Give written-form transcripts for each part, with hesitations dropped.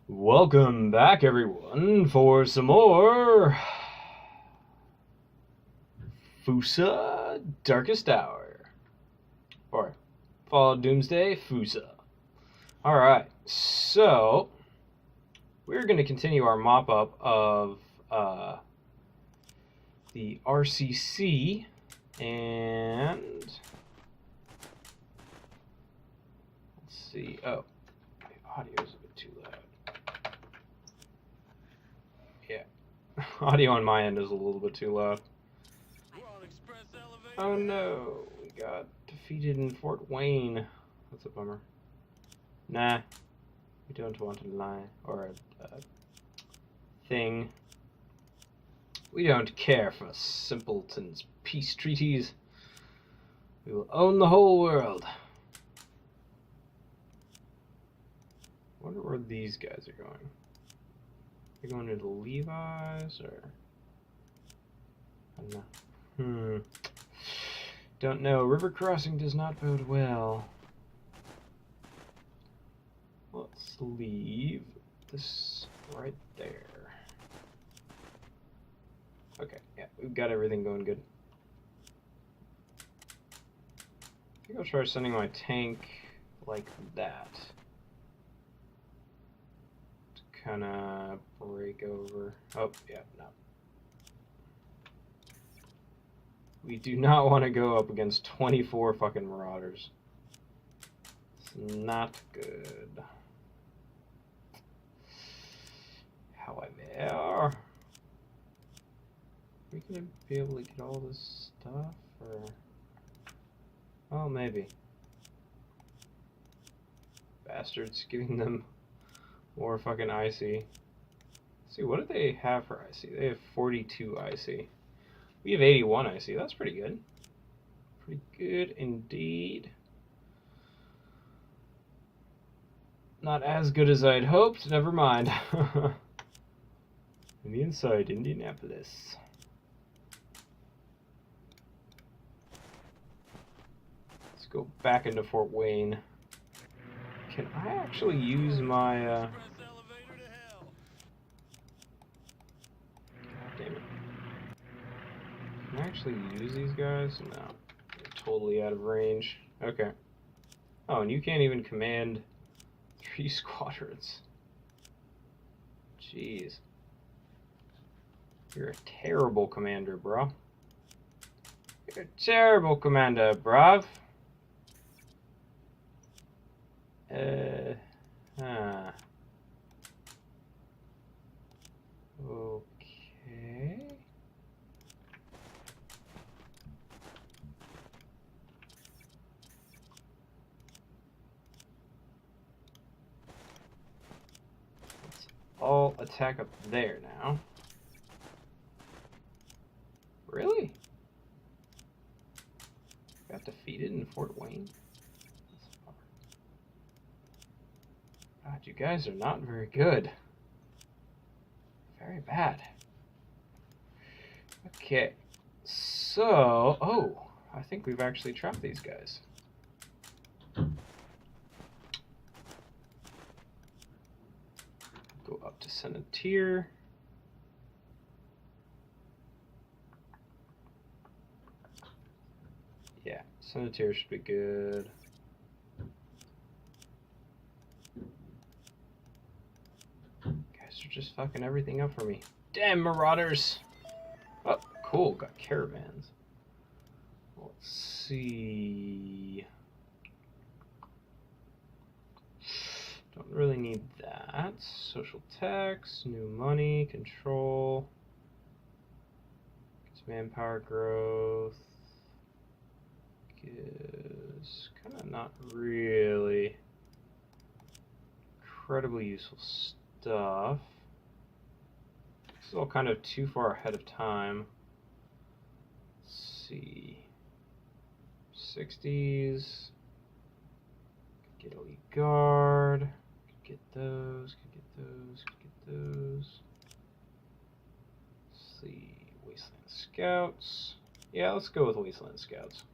Welcome back, everyone, for some more FUSA Darkest Hour. Or Fallout Doomsday FUSA. Alright, so we're going to continue our mop-up of the RCC, and let's see. Oh, the audio is a bit too loud. Audio on my end is a little bit too loud. Oh no, we got defeated in Fort Wayne. That's a bummer. Nah, we don't want a lie or a thing. We don't care for simpletons' peace treaties. We will own the whole world. I wonder where these guys are going. They're going into Levi's, or I don't know. Don't know. River crossing does not bode well. Let's leave this right there. Okay, yeah, we've got everything going good. I think I'll try sending my tank like that. Kind of break over. Oh, yeah, no. We do not want to go up against 24 fucking marauders. It's not good. However, are we gonna be able to get all this stuff, or? Oh, maybe. Bastards, giving them more fucking IC. Let's see, what do they have for IC? They have 42 IC. We have 81 IC. That's pretty good. Pretty good indeed. Not as good as I'd hoped. Never mind. On the inside, Indianapolis. Let's go back into Fort Wayne. Can I actually use my, God damn it. Can I actually use these guys? No. They're totally out of range. Okay. Oh, and you can't even command 3 squadrons. Jeez. You're a terrible commander, bro. You're a terrible commander, bruv. Okay. Let's all attack up there now. Really? Got defeated in Fort Wayne? God, you guys are not very good. Very bad. Okay, so, oh, I think we've actually trapped these guys. Go up to send a tier. Yeah, send a tier should be good. Just fucking everything up for me. Damn marauders! Oh, cool, got caravans. Let's see. Don't really need that. Social tax, new money, control. Gets manpower growth. Gives kind of not really incredibly useful stuff. This is all kind of too far ahead of time. Let's see. 60s. Could get elite guard. Could get those. Could get those. Could get those. Let's see. Wasteland Scouts. Yeah, let's go with Wasteland Scouts.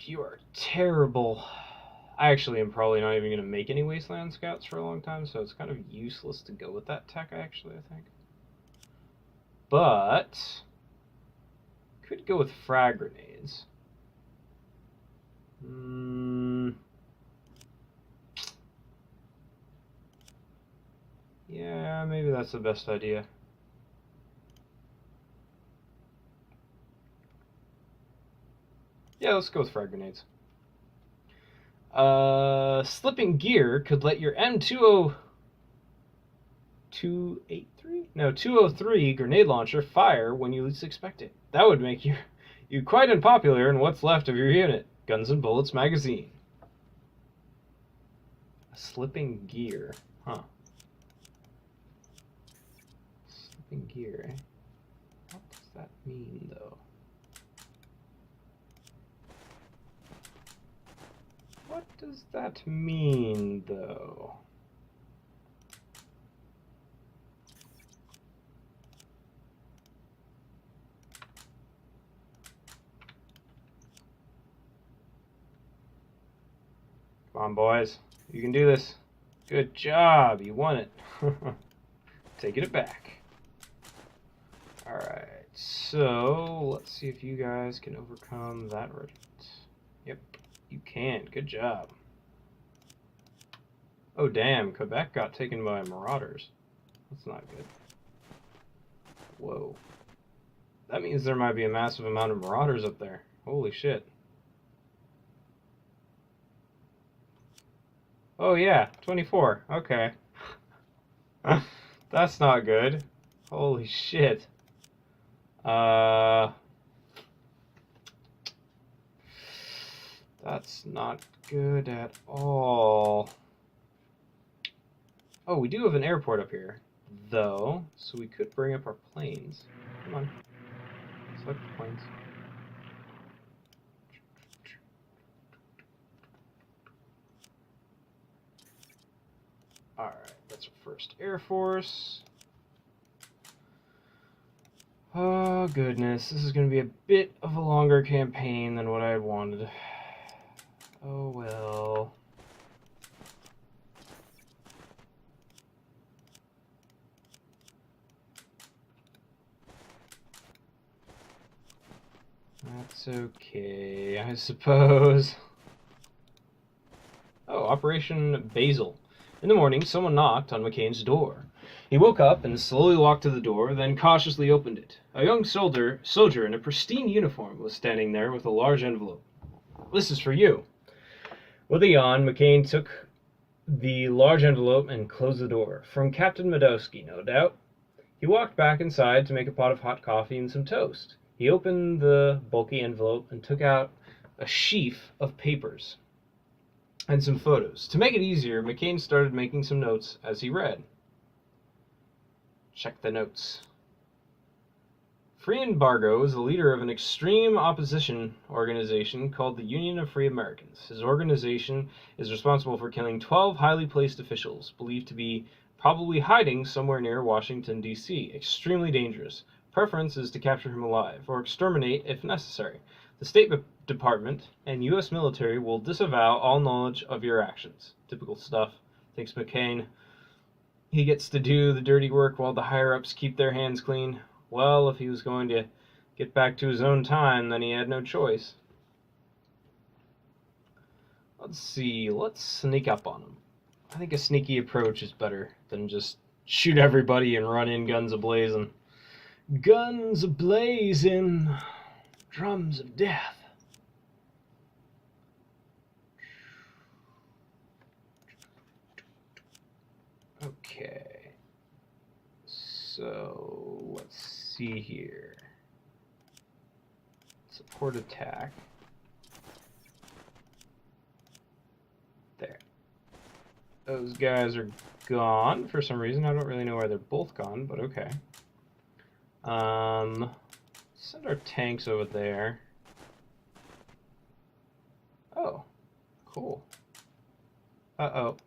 You are terrible. I actually am probably not even going to make any Wasteland Scouts for a long time, so it's kind of useless to go with that tech, actually, I think. But could go with frag grenades. Yeah, maybe that's the best idea. Yeah, let's go with frag grenades. Slipping gear could let your M203 grenade launcher fire when you least expect it. That would make you quite unpopular in what's left of your unit. Guns and Bullets magazine. Slipping gear, huh? Slipping gear, eh? What does that mean, though? What does that mean, though? Come on, boys. You can do this. Good job. You won it. Taking it back. Alright, so let's see if you guys can overcome that regiment. Yep, you can. Good job. Oh, damn. Quebec got taken by marauders. That's not good. Whoa. That means there might be a massive amount of marauders up there. Holy shit. Oh yeah, 24. Okay. That's not good. Holy shit. That's not good at all. Oh, we do have an airport up here, though, so we could bring up our planes. Come on. Select the planes. Alright, that's our first Air Force. Oh, goodness. This is going to be a bit of a longer campaign than what I had wanted. Oh, well. That's okay, I suppose. Oh, Operation Basil. In the morning, someone knocked on McCain's door. He woke up and slowly walked to the door, then cautiously opened it. A young soldier in a pristine uniform was standing there with a large envelope. "This is for you." With a yawn, McCain took the large envelope and closed the door. From Captain Madowski, no doubt. He walked back inside to make a pot of hot coffee and some toast. He opened the bulky envelope and took out a sheaf of papers and some photos. To make it easier, McCain started making some notes as he read. Check the notes. Free Embargo is the leader of an extreme opposition organization called the Union of Free Americans. His organization is responsible for killing 12 highly placed officials, believed to be probably hiding somewhere near Washington, D.C. Extremely dangerous. Preference is to capture him alive, or exterminate if necessary. The State Department and U.S. military will disavow all knowledge of your actions. Typical stuff, thinks McCain. He gets to do the dirty work while the higher-ups keep their hands clean. Well, if he was going to get back to his own time, then he had no choice. Let's see, let's sneak up on him. I think a sneaky approach is better than just shoot everybody and run in guns a-blazing. Guns a-blazing, drums of death. Okay, so let's see here. Support attack. There. Those guys are gone for some reason. I don't really know why they're both gone, but okay. Send our tanks over there. Oh, cool. Uh-oh.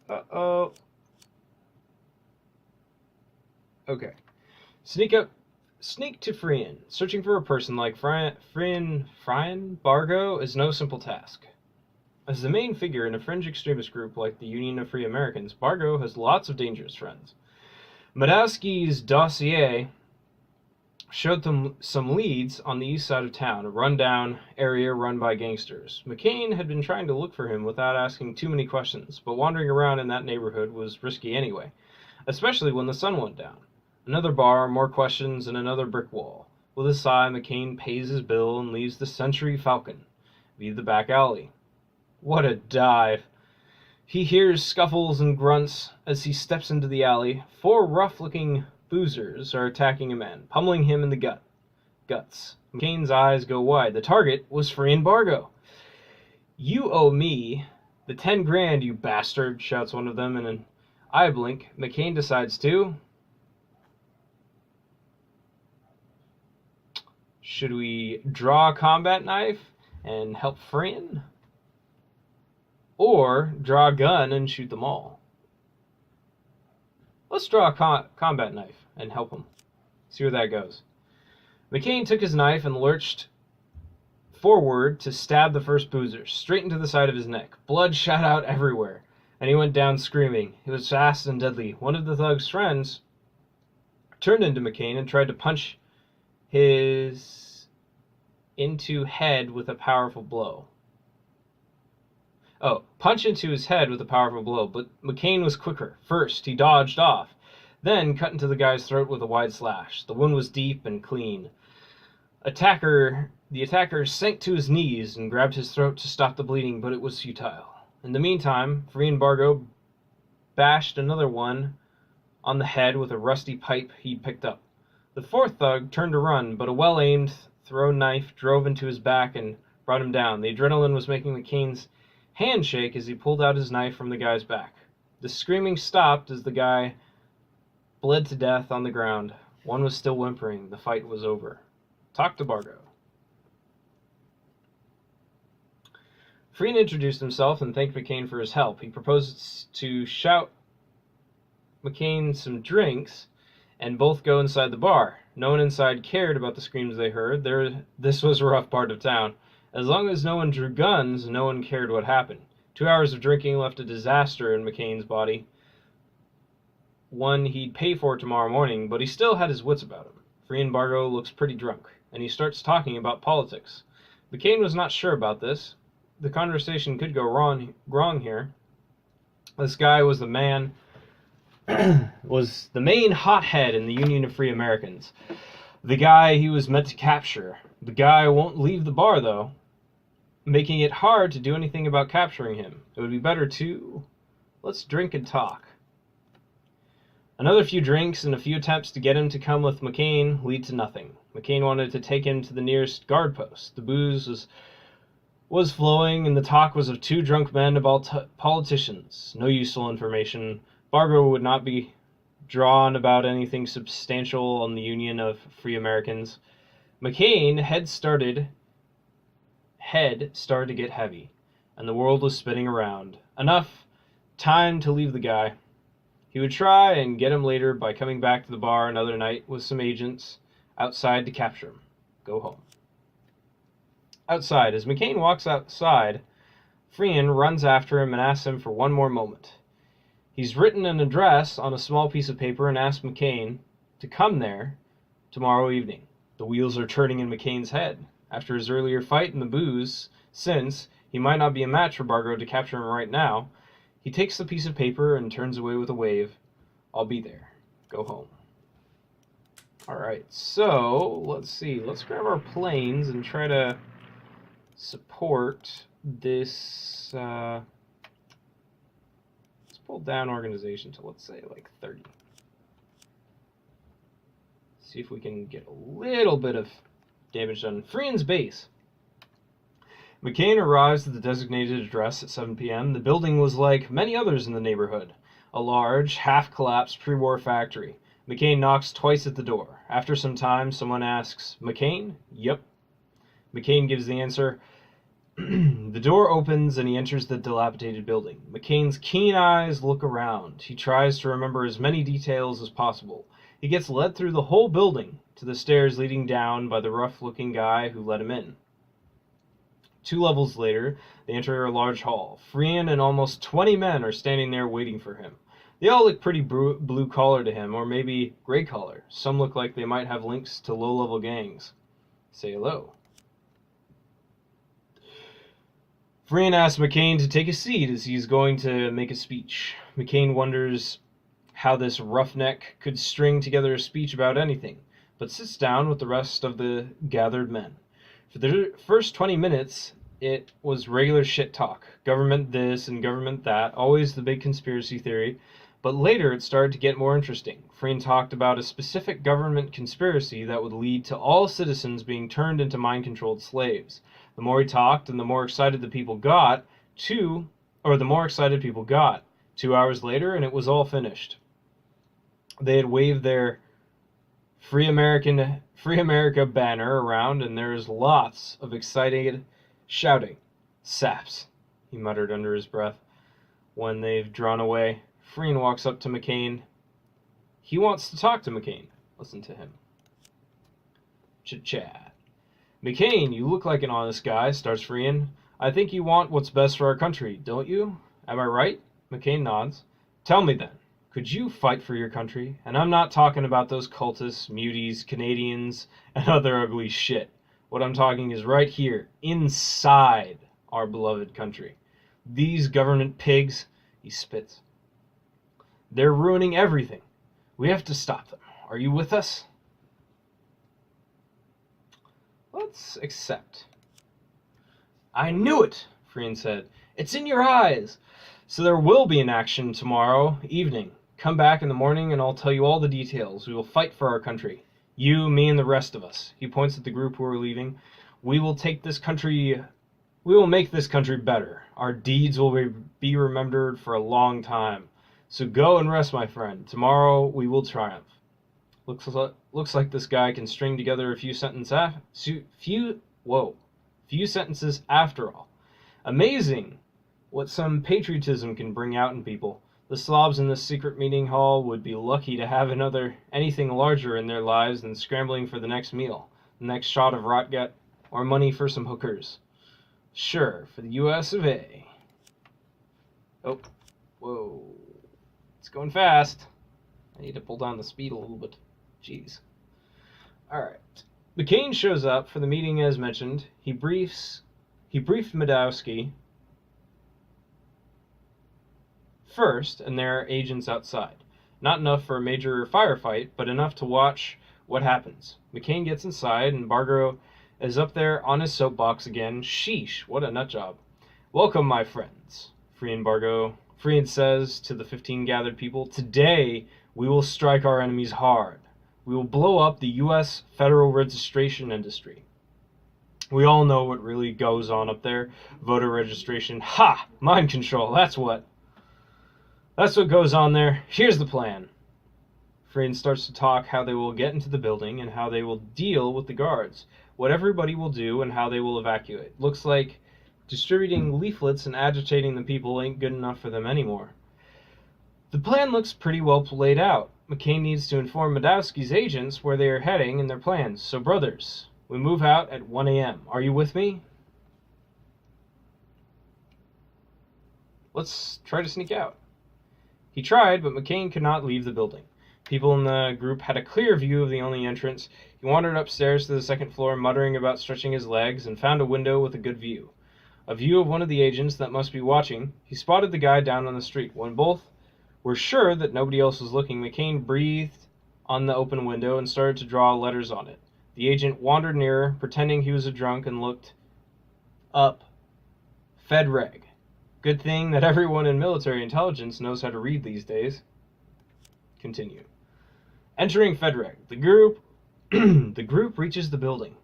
Uh-oh. Okay. Sneak to Frien. Searching for a person like Frien Bargo is no simple task. As the main figure in a fringe extremist group like the Union of Free Americans, Bargo has lots of dangerous friends. Madowski's dossier showed them some leads on the east side of town, a rundown area run by gangsters. McCain had been trying to look for him without asking too many questions, but wandering around in that neighborhood was risky anyway, especially when the sun went down. Another bar, more questions, and another brick wall. With a sigh, McCain pays his bill and leaves the Century Falcon via the back alley. What a dive! He hears scuffles and grunts as he steps into the alley. 4 rough-looking boozers are attacking a man, pummeling him in the guts. McCain's eyes go wide. The target was free embargo. "You owe me the 10 grand, you bastard," shouts one of them in an eye blink. McCain decides to... Should we draw a combat knife and help Frian? Or draw a gun and shoot them all? Let's draw a combat knife and help him. See where that goes. McCain took his knife and lurched forward to stab the first boozer, straight into the side of his neck. Blood shot out everywhere, and he went down screaming. It was fast and deadly. One of the thug's friends turned into McCain and tried to punch his into head with a powerful blow. Punch into his head with a powerful blow, but McCain was quicker. First, he dodged off, then cut into the guy's throat with a wide slash. The wound was deep and clean. The attacker sank to his knees and grabbed his throat to stop the bleeding, but it was futile. In the meantime, Free embargo bashed another one on the head with a rusty pipe he'd picked up. The 4th thug turned to run, but a well-aimed thrown knife drove into his back and brought him down. The adrenaline was making McCain's hand shake as he pulled out his knife from the guy's back. The screaming stopped as the guy bled to death on the ground. One was still whimpering. The fight was over. Talk to Bargo. Frian introduced himself and thanked McCain for his help. He proposed to shout McCain some drinks and both go inside the bar. No one inside cared about the screams they heard. This was a rough part of town. As long as no one drew guns, no one cared what happened. 2 hours of drinking left a disaster in McCain's body, one he'd pay for tomorrow morning, but he still had his wits about him. Free embargo looks pretty drunk, and he starts talking about politics. McCain was not sure about this. The conversation could go wrong here. This guy was the main hothead in the Union of Free Americans. The guy he was meant to capture. The guy won't leave the bar, though, making it hard to do anything about capturing him. It would be better to... Let's drink and talk. Another few drinks and a few attempts to get him to come with McCain lead to nothing. McCain wanted to take him to the nearest guard post. The booze was flowing, and the talk was of 2 drunk men about politicians. No useful information. Bargo would not be drawn about anything substantial on the Union of Free Americans. McCain's head started to get heavy, and the world was spinning around. Enough time to leave the guy. He would try and get him later by coming back to the bar another night with some agents outside to capture him. Go home. Outside, as McCain walks outside, Frian runs after him and asks him for one more moment. He's written an address on a small piece of paper and asked McCain to come there tomorrow evening. The wheels are turning in McCain's head. After his earlier fight in the booze, since he might not be a match for Bargo to capture him right now, he takes the piece of paper and turns away with a wave. I'll be there. Go home. Alright, so let's see. Let's grab our planes and try to support this. Let's pull down organization to, let's say, like 30. See if we can get a little bit of damage done. Frian's base. McCain arrives at the designated address at 7 p.m. The building was like many others in the neighborhood. A large, half-collapsed pre-war factory. McCain knocks twice at the door. After some time, someone asks, "McCain?" "Yep." McCain gives the answer. The door opens and he enters the dilapidated building. McCain's keen eyes look around. He tries to remember as many details as possible. He gets led through the whole building to the stairs leading down by the rough-looking guy who let him in. 2 levels later, they enter a large hall. Freehan and almost 20 men are standing there waiting for him. They all look pretty blue-collar to him, or maybe gray-collar. Some look like they might have links to low-level gangs. Say hello. Freehan asks McCain to take a seat as he's going to make a speech. McCain wonders how this roughneck could string together a speech about anything, but sits down with the rest of the gathered men. For the first 20 minutes, it was regular shit talk. Government this and government that, always the big conspiracy theory. But later it started to get more interesting. Freehan talked about a specific government conspiracy that would lead to all citizens being turned into mind-controlled slaves. The more he talked and the more excited the people got, 2 hours later, and it was all finished. They had waved their Free America banner around, and there was lots of excited shouting. Saps, he muttered under his breath. When they've drawn away, Freehan walks up to McCain. He wants to talk to McCain. Listen to him. Chit-chat. McCain, you look like an honest guy, starts Freehan. I think you want what's best for our country, don't you? Am I right? McCain nods. Tell me then, could you fight for your country? And I'm not talking about those cultists, muties, Canadians, and other ugly shit. What I'm talking is right here, inside our beloved country. These government pigs, he spits. They're ruining everything. We have to stop them. Are you with us? Let's accept. I knew it, Freehan said. It's in your eyes. So there will be an action tomorrow evening. Come back in the morning and I'll tell you all the details. We will fight for our country. You, me, and the rest of us. He points at the group who are leaving. We will make this country better. Our deeds will be remembered for a long time. So go and rest, my friend. Tomorrow we will triumph. Looks like this guy can string together a few sentences after all. Amazing what some patriotism can bring out in people. The Slavs in this secret meeting hall would be lucky to have anything larger in their lives than scrambling for the next meal, the next shot of rotgut, or money for some hookers. Sure, for the US of A. Oh, whoa. It's going fast. I need to pull down the speed a little bit. Jeez. Alright. McCain shows up for the meeting as mentioned. He briefed Madowski first, and there are agents outside. Not enough for a major firefight, but enough to watch what happens. McCain gets inside, and Bargo is up there on his soapbox again. Sheesh, what a nutjob. Welcome, my friends, Freehan says to the 15 gathered people. Today, we will strike our enemies hard. We will blow up the U.S. federal registration industry. We all know what really goes on up there. Voter registration. Ha! Mind control, that's what goes on there. Here's the plan. Freehan starts to talk how they will get into the building and how they will deal with the guards, what everybody will do and how they will evacuate. Looks like distributing leaflets and agitating the people ain't good enough for them anymore. The plan looks pretty well laid out. McCain needs to inform Madowski's agents where they are heading and their plans. So, brothers, we move out at 1 a.m. Are you with me? Let's try to sneak out. He tried, but McCain could not leave the building. People in the group had a clear view of the only entrance. He wandered upstairs to the second floor, muttering about stretching his legs, and found a window with a good view. A view of one of the agents that must be watching. He spotted the guy down on the street. When both were sure that nobody else was looking, McCain breathed on the open window and started to draw letters on it. The agent wandered nearer, pretending he was a drunk, and looked up. FedReg. Good thing that everyone in military intelligence knows how to read these days. Continue. Entering FedReg, the group reaches the building.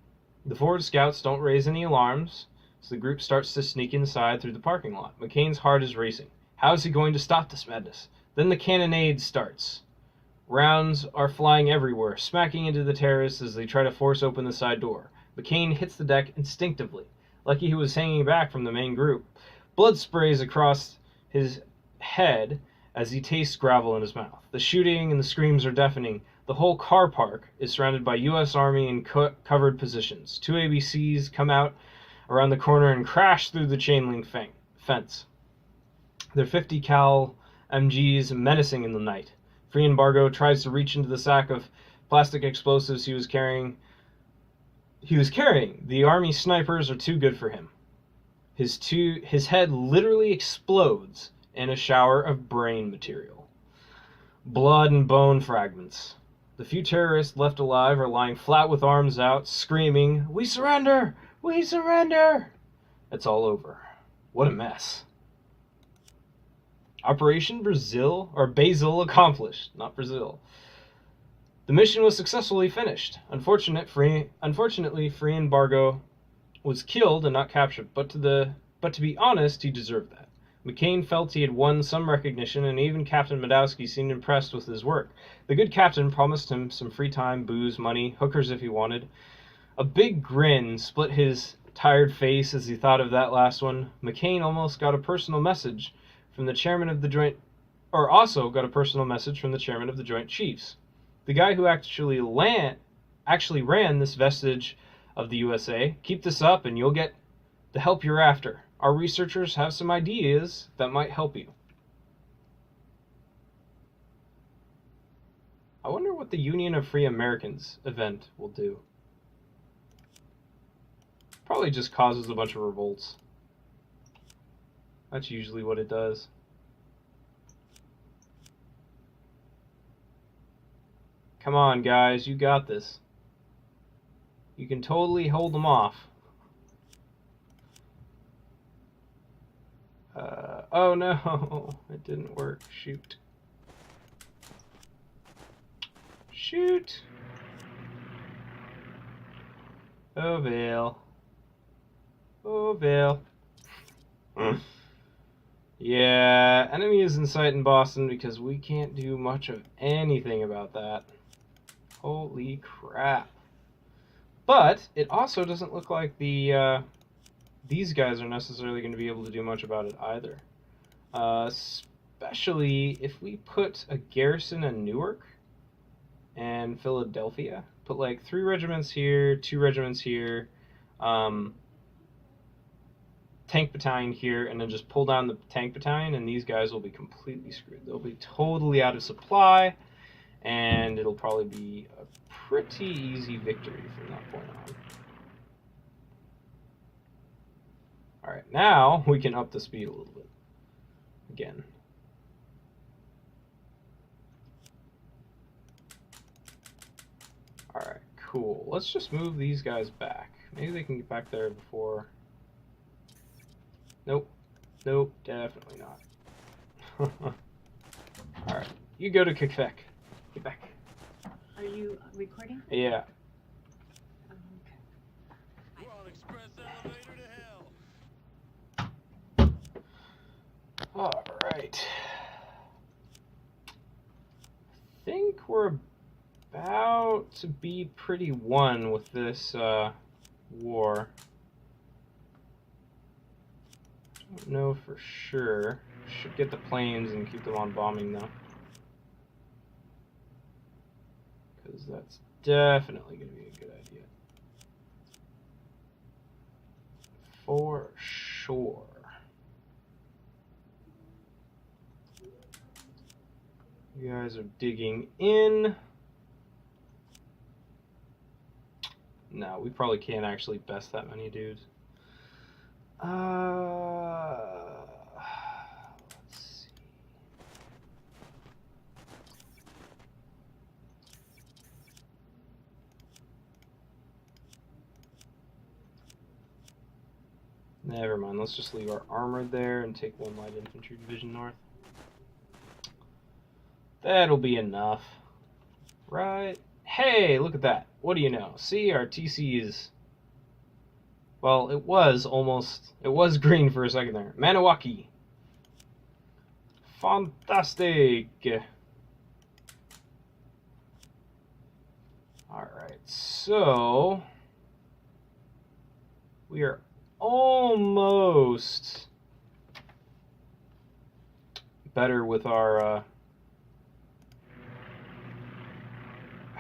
The forward scouts don't raise any alarms, so the group starts to sneak inside through the parking lot. McCain's heart is racing. How is he going to stop this madness? Then the cannonade starts. Rounds are flying everywhere, smacking into the terrorists as they try to force open the side door. McCain hits the deck instinctively, lucky he was hanging back from the main group. Blood sprays across his head as he tastes gravel in his mouth. The shooting and the screams are deafening. The whole car park is surrounded by U.S. Army in covered positions. 2 ABCs come out around the corner and crash through the chain link fence. Their 50 cal MGs menacing in the night. Free Embargo tries to reach into the sack of plastic explosives he was carrying. The army snipers are too good for him. His head literally explodes in a shower of brain material. Blood and bone fragments. The few terrorists left alive are lying flat with arms out, screaming, "We surrender! We surrender!" It's all over. What a mess. Operation Basil accomplished, not Brazil. The mission was successfully finished. Unfortunately, Free Embargo was killed and not captured, but to be honest, he deserved that. McCain felt he had won some recognition, and even Captain Madowski seemed impressed with his work. The good captain promised him some free time, booze, money, hookers if he wanted. A big grin split his tired face as he thought of that last one. McCain almost got a personal message from the chairman of the Joint, or also got a personal message from the chairman of the Joint Chiefs. The guy who actually ran this vestige of the USA. Keep this up and you'll get the help you're after. Our researchers have some ideas that might help you. I wonder what the Union of Free Americans event will do. Probably just causes a bunch of revolts. That's usually what it does. Come on, guys, you got this. You can totally hold them off. Oh no, it didn't work. Shoot. Shoot. Oh, Vale. Oh, Vale. Yeah, enemy is in sight in Boston because we can't do much of anything about that. Holy crap. But it also doesn't look like these guys are necessarily going to be able to do much about it either. Especially if we put a garrison in Newark and Philadelphia. Put like 3 regiments here, 2 regiments here, tank battalion here, and then just pull down the tank battalion, and these guys will be completely screwed. They'll be totally out of supply, and it'll probably be a pretty easy victory from that point on. Alright, now we can up the speed a little bit. Again. Alright, cool. Let's just move these guys back. Maybe they can get back there before... Nope. Nope, definitely not. Alright, you go to Quebec. Get back. Are you recording? Yeah. Okay. We're on express elevator to hell. Alright. I think we're about to be pretty won with this war. Don't know for sure. Should get the planes and keep them on bombing though. Because that's definitely going to be a good idea. For sure. You guys are digging in. No, we probably can't actually best that many dudes. Let's see. Never mind, let's just leave our armored there and take 1 light infantry division north. That'll be enough. Right? Hey, look at that. What do you know? See, our TC is... Well, it was green for a second there. Maniwaki. Fantastic. Alright, so... We are almost better with our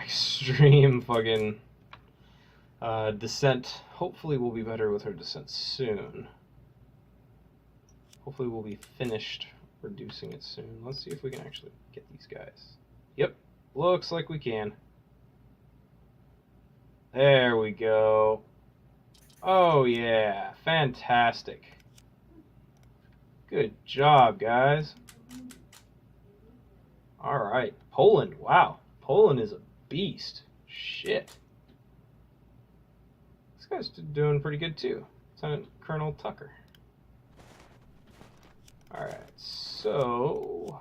extreme fucking Descent, hopefully we'll be better with our descent soon. Hopefully we'll be finished reducing it soon. Let's see if we can actually get these guys. Yep, looks like we can. There we go. Oh yeah, fantastic. Good job, guys. Alright, Poland, wow. Poland is a beast. Shit. This guy's doing pretty good too. Lieutenant Colonel Tucker. Alright, so...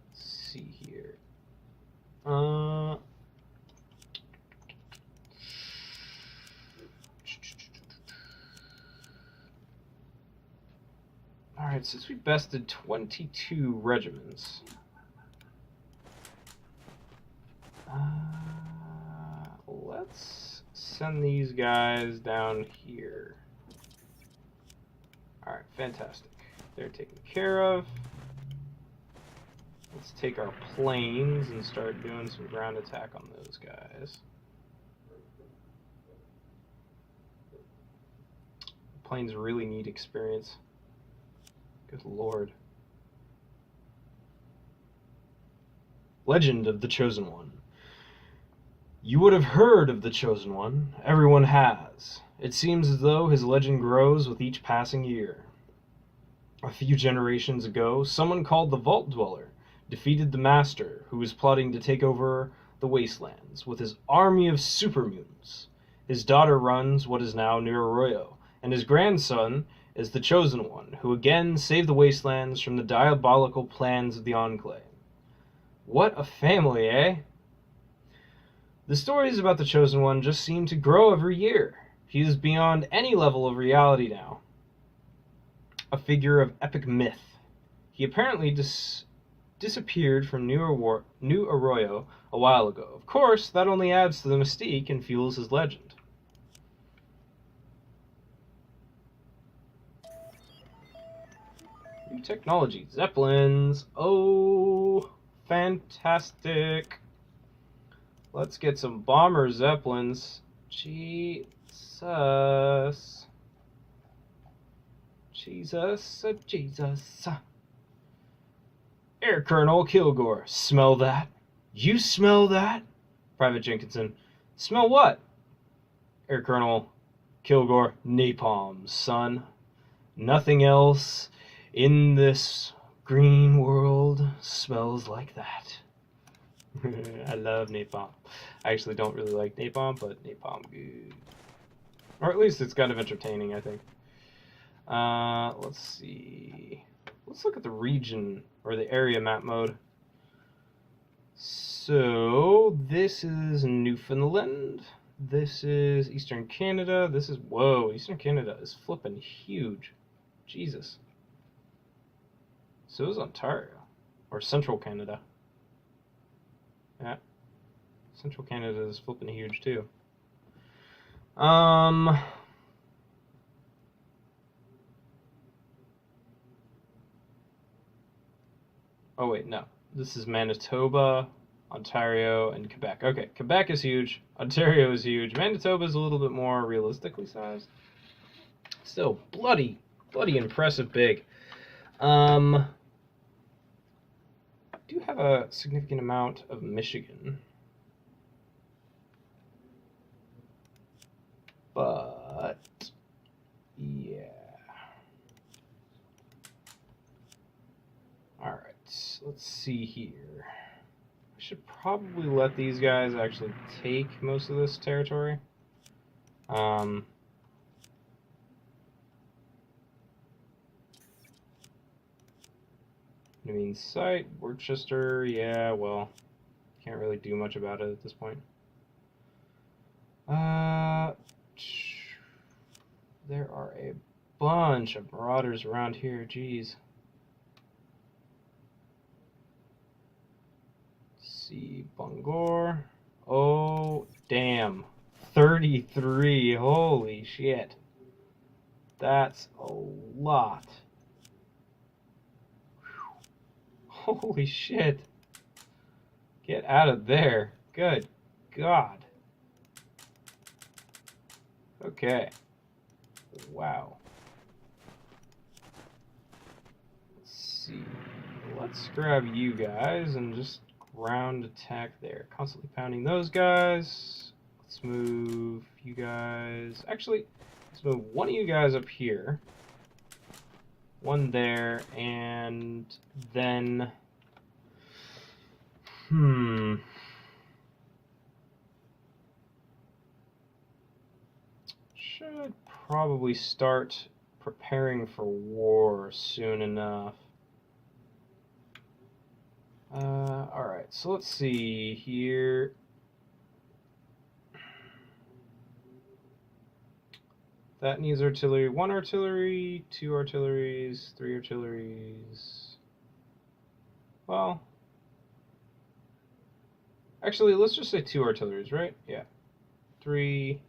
let's see here. Alright, since we bested 22 regiments, let's send these guys down here. Alright, fantastic. They're taken care of. Let's take our planes and start doing some ground attack on those guys. Planes really need experience. Good lord. Legend of the Chosen One. You would have heard of the Chosen One. Everyone has. It seems as though his legend grows with each passing year. A few generations ago, someone called the Vault Dweller defeated the Master, who was plotting to take over the Wastelands with his army of super mutants. His daughter runs what is now New Arroyo, and his grandson is the Chosen One, who again saved the Wastelands from the diabolical plans of the Enclave. What a family, eh? The stories about the Chosen One just seem to grow every year. He is beyond any level of reality now. A figure of epic myth. He apparently disappeared from New Arroyo a while ago. Of course, that only adds to the mystique and fuels his legend. New technology. Zeppelins. Oh, fantastic. Let's get some bomber Zeppelins. Jesus. Jesus. Air Colonel Kilgore. Smell that? You smell that? Private Jenkinson. Smell what? Air Colonel Kilgore. Napalm, son. Nothing else in this green world smells like that. I love napalm. I actually don't really like napalm, but napalm good. Or at least it's kind of entertaining, I think. Let's see. Let's look at the region, or the area map mode. So, this is Newfoundland. This is Eastern Canada. This is, whoa, Eastern Canada is flipping huge. Jesus. So is Ontario. Or Central Canada. Yeah. Central Canada is flipping huge too. Oh wait, no. This is Manitoba, Ontario, and Quebec. Okay, Quebec is huge. Ontario is huge. Manitoba is a little bit more realistically sized. Still bloody impressive big. Do have a significant amount of Michigan, but yeah. All right, let's see here. I should probably let these guys actually take most of this territory. I mean, site, Worcester, yeah, well, can't really do much about it at this point. There are a bunch of marauders around here, jeez. Let's see, Bangor. Oh, damn. 33, holy shit. That's a lot. Holy shit. Get out of there. Good God. Okay. Wow. Let's see. Let's grab you guys and just ground attack there. Constantly pounding those guys. Let's move you guys. Actually, let's move one of you guys up here. One there, and then... Should probably start preparing for war soon enough. Alright, so let's see here. That needs artillery. 1 artillery, 2 artilleries, 3 artilleries. Well, actually, let's just say 2 artilleries, right? Yeah. 3,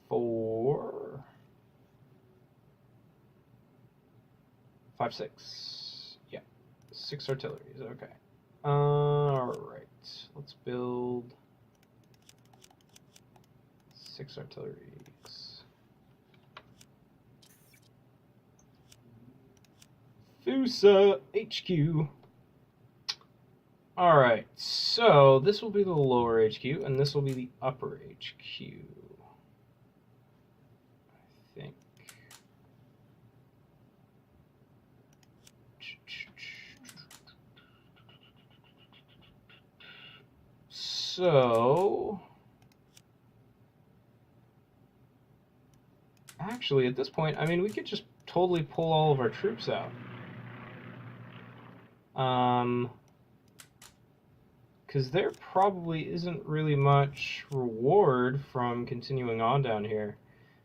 4, 5, 6. Yeah. 6 artilleries, okay. Alright, let's build 6 artilleries. FUSA HQ. Alright, so this will be the lower HQ, and this will be the upper HQ. I think. So, actually, at this point, I mean, we could just totally pull all of our troops out. Because there probably isn't really much reward from continuing on down here.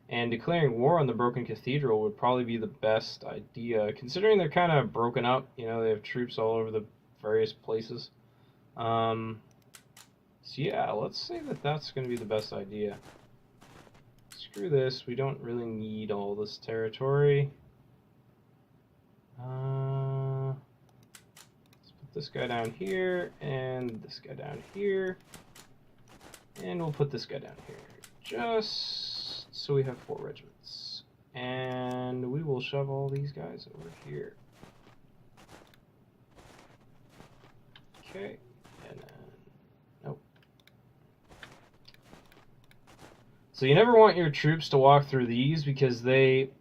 And declaring war on the Broken Cathedral would probably be the best idea, considering they're kind of broken up. You know, they have troops all over the various places. So yeah, let's say that that's going to be the best idea. Screw this, we don't really need all this territory. Let's put this guy down here, and this guy down here. And we'll put this guy down here. Just so we have 4 regiments. And we will shove all these guys over here. Okay, and then, nope. So you never want your troops to walk through these because they,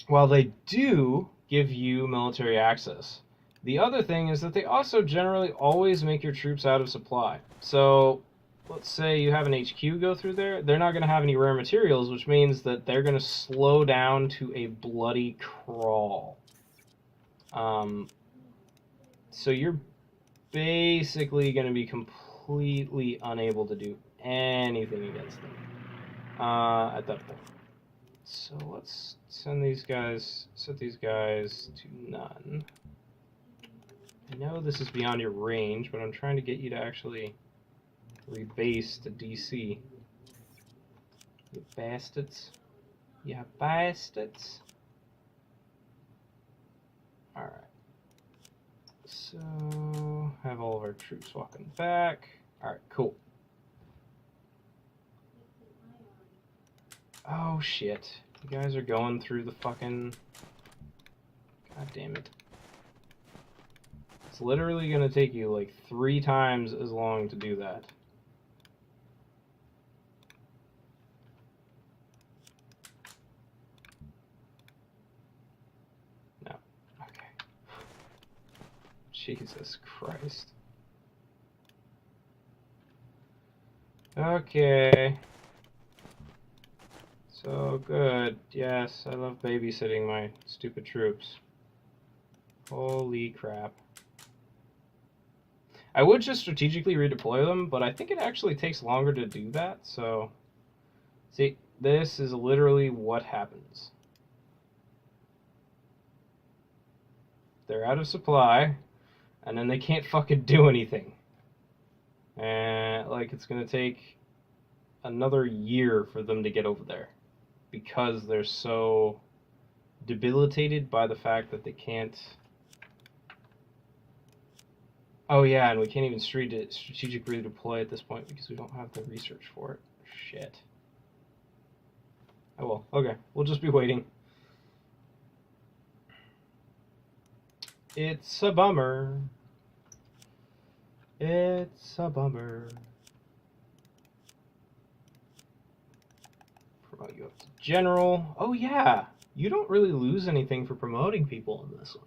while they do give you military access, the other thing is that they also generally always make your troops out of supply. So let's say you have an HQ go through there, they're not going to have any rare materials, which means that they're going to slow down to a bloody crawl. So you're basically going to be completely unable to do anything against them at that point. So let's send these guys, set these guys to none. I know this is beyond your range, but I'm trying to get you to actually rebase to DC. You bastards. You bastards. Alright. So, have all of our troops walking back. Alright, cool. Oh shit. You guys are going through the fucking... God damn it. It's literally going to take you like 3 times as long to do that. No. Okay. Jesus Christ. Okay. So good. Yes, I love babysitting my stupid troops. Holy crap. I would just strategically redeploy them, but I think it actually takes longer to do that, so... See, this is literally what happens. They're out of supply, and then they can't fucking do anything. And, like, it's gonna take another year for them to get over there. Because they're so debilitated by the fact that they can't... Oh yeah, and we can't even strategically deploy at this point because we don't have the research for it. Shit. Oh well, okay. We'll just be waiting. It's a bummer. It's a bummer. Promote you up to general. Oh yeah, you don't really lose anything for promoting people in this one.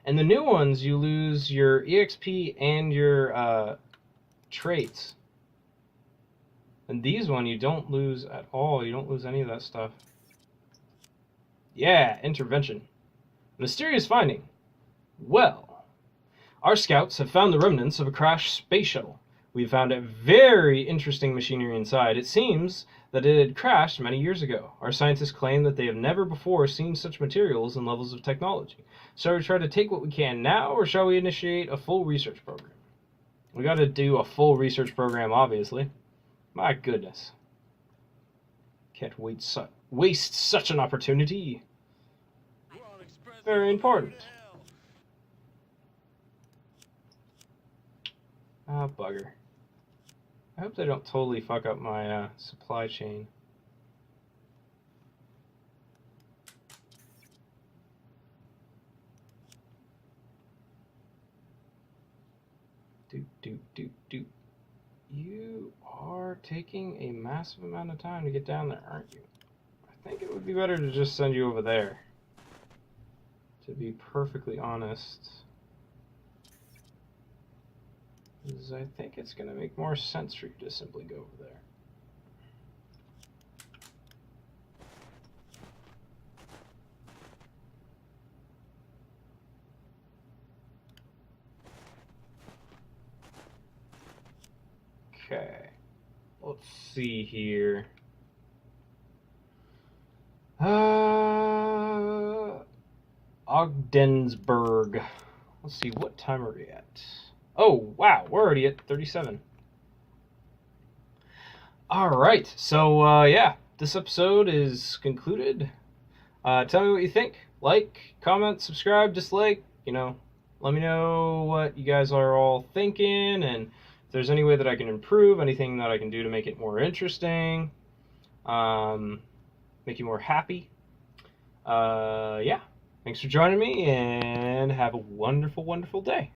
And the new ones, you lose your EXP and your traits. And these one, you don't lose at all. You don't lose any of that stuff. Yeah, intervention. Mysterious finding. Well, our scouts have found the remnants of a crashed space shuttle. We found a very interesting machinery inside. It seems that it had crashed many years ago. Our scientists claim that they have never before seen such materials and levels of technology. Shall we try to take what we can now, or shall we initiate a full research program? We got to do a full research program, obviously. My goodness. Can't waste such an opportunity. Very important. Ah, bugger. I hope they don't totally fuck up my supply chain. Do. You are taking a massive amount of time to get down there, aren't you? I think it would be better to just send you over there. To be perfectly honest. Because I think it's going to make more sense for you to simply go over there. Okay, let's see here. Ogdensburg. Let's see, what time are we at? Oh, wow, we're already at 37. Alright, so, yeah, this episode is concluded. Tell me what you think. Like, comment, subscribe, dislike, you know. Let me know what you guys are all thinking, and if there's any way that I can improve, anything that I can do to make it more interesting, make you more happy. Yeah, thanks for joining me, and have a wonderful, wonderful day.